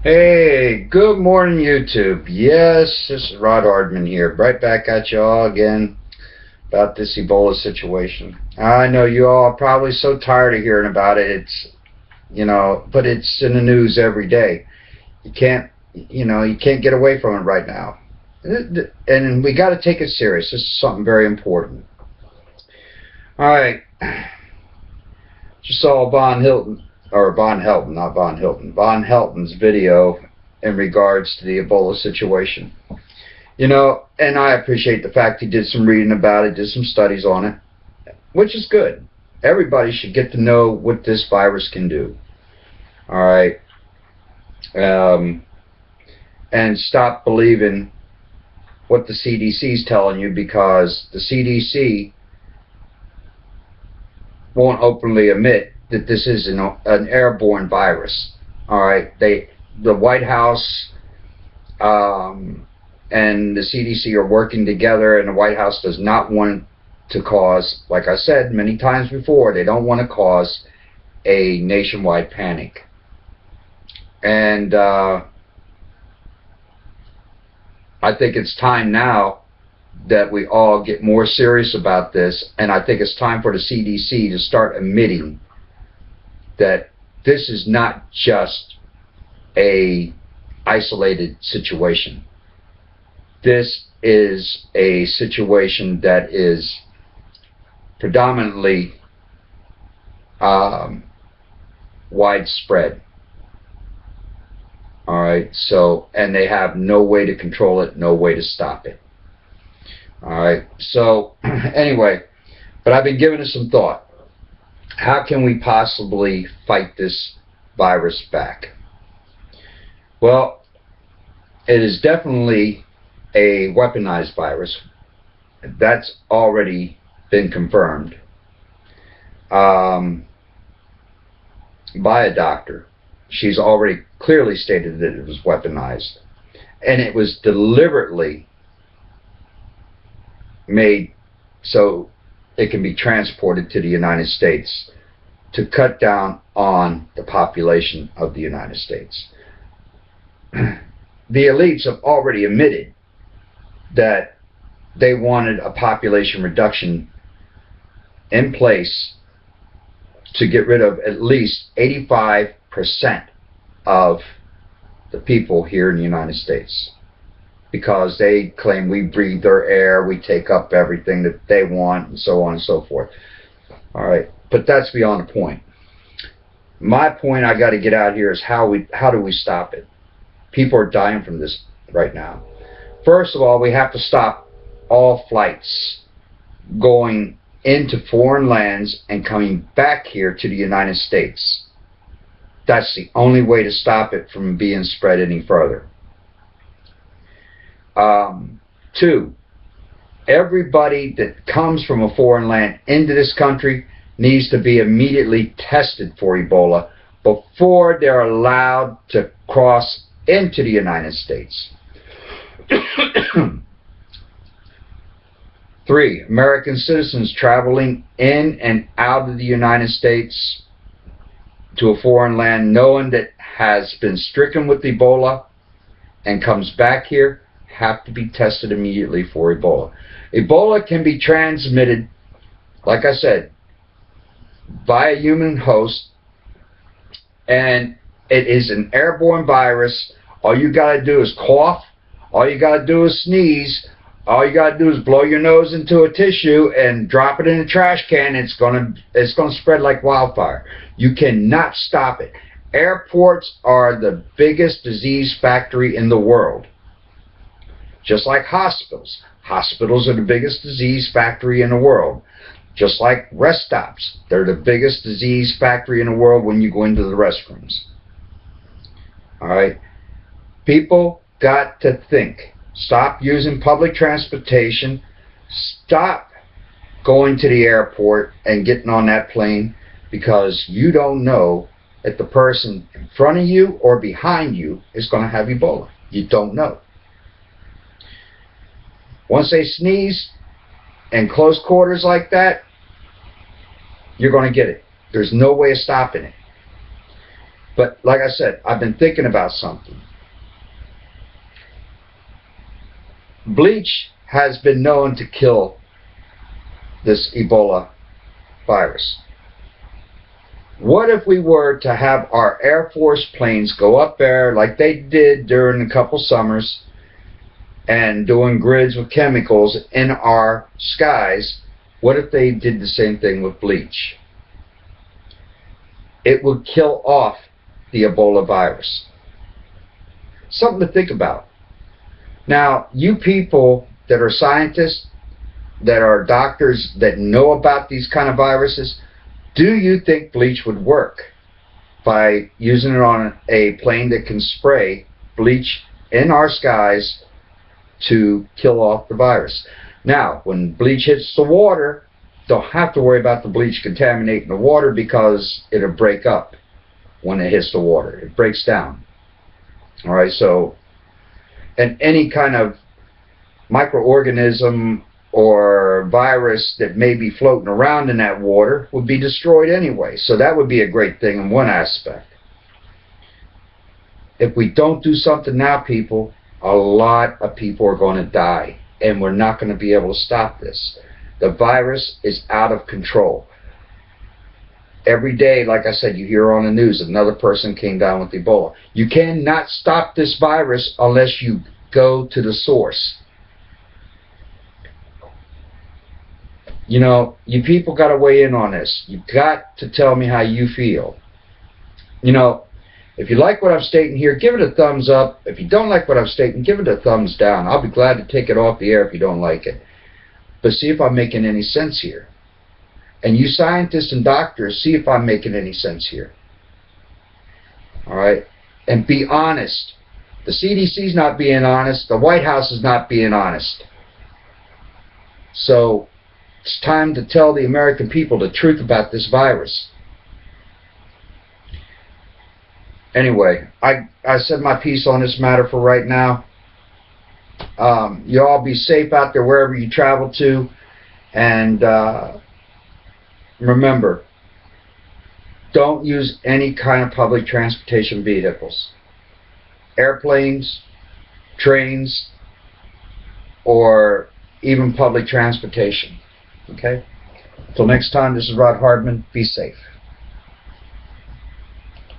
Hey, good morning, YouTube. Yes, this is Rod Ardman here, right back at you all again about this Ebola situation. I know you all are probably so tired of hearing about it. But it's in the news every day. You can't get away from it right now. And we got to take it serious. This is something very important. All right. Just saw Von Helton, not Von Hilton, Von Helton's video in regards to the Ebola situation. And I appreciate the fact he did some reading about it, did some studies on it, which is good. Everybody should get to know what this virus can do. All right. And stop believing what the CDC is telling you, because the CDC won't openly admit that this is an airborne virus. All right, the White House and the CDC are working together, and the White House does not want to cause, like I said many times before, they don't want to cause a nationwide panic. And I think it's time now that we all get more serious about this, and I think it's time for the CDC to start admitting that this is not just a isolated situation. This is a situation that is predominantly widespread. All right, and they have no way to control it, no way to stop it. All right, so anyway, but I've been giving it some thought. How can we possibly fight this virus back? Well, it is definitely a weaponized virus. That's already been confirmed by a doctor. She's already clearly stated that it was weaponized, and it was deliberately made so it can be transported to the United States to cut down on the population of the United States. The elites have already admitted that they wanted a population reduction in place to get rid of at least 85% of the people here in the United States, because they claim we breathe their air, we take up everything that they want, and so on and so forth. All right, but that's beyond the point. My point I got to get out here is how do we stop it? People are dying from this right now. First of all, we have to stop all flights going into foreign lands and coming back here to the United States. That's the only way to stop it from being spread any further. 2, everybody that comes from a foreign land into this country needs to be immediately tested for Ebola before they're allowed to cross into the United States. 3, American citizens traveling in and out of the United States to a foreign land knowing that has been stricken with Ebola and comes back here have to be tested immediately for Ebola. Ebola can be transmitted, like I said, by a human host, and it is an airborne virus. All you got to do is cough, all you got to do is sneeze, all you got to do is blow your nose into a tissue and drop it in a trash can. It's gonna spread like wildfire. You cannot stop it. Airports are the biggest disease factory in the world. Just like hospitals. Hospitals are the biggest disease factory in the world. Just like rest stops. They're the biggest disease factory in the world when you go into the restrooms. Alright? People got to think. Stop using public transportation. Stop going to the airport and getting on that plane, because you don't know if the person in front of you or behind you is going to have Ebola. You don't know. Once they sneeze in close quarters like that, you're going to get it. There's no way of stopping it. But like I said, I've been thinking about something. Bleach has been known to kill this Ebola virus. What if we were to have our Air Force planes go up there like they did during a couple summers and doing grids with chemicals in our skies? What if they did the same thing with bleach? It would kill off the Ebola virus. Something to think about. Now, you people that are scientists, that are doctors, that know about these kind of viruses, do you think bleach would work by using it on a plane that can spray bleach in our skies to kill off the virus? Now, when bleach hits the water, don't have to worry about the bleach contaminating the water because it'll break up when it hits the water. It breaks down. All right, so, and any kind of microorganism or virus that may be floating around in that water would be destroyed anyway. So that would be a great thing in one aspect. If we don't do something now, people, a lot of people are going to die, and we're not going to be able to stop this. The virus is out of control. Every day, like I said, you hear on the news another person came down with Ebola. You cannot stop this virus unless you go to the source. You know, you people got to weigh in on this. You've got to tell me how you feel. You know, if you like what I'm stating here, give it a thumbs up. If you don't like what I'm stating, give it a thumbs down. I'll be glad to take it off the air if you don't like it. But see if I'm making any sense here. And you scientists and doctors, see if I'm making any sense here. All right? And be honest. The CDC's not being honest. The White House is not being honest. So it's time to tell the American people the truth about this virus. Anyway, I said my piece on this matter for right now. You all be safe out there wherever you travel to. And remember, don't use any kind of public transportation vehicles. Airplanes, trains, or even public transportation. Okay? Until next time, this is Rod Hardman. Be safe.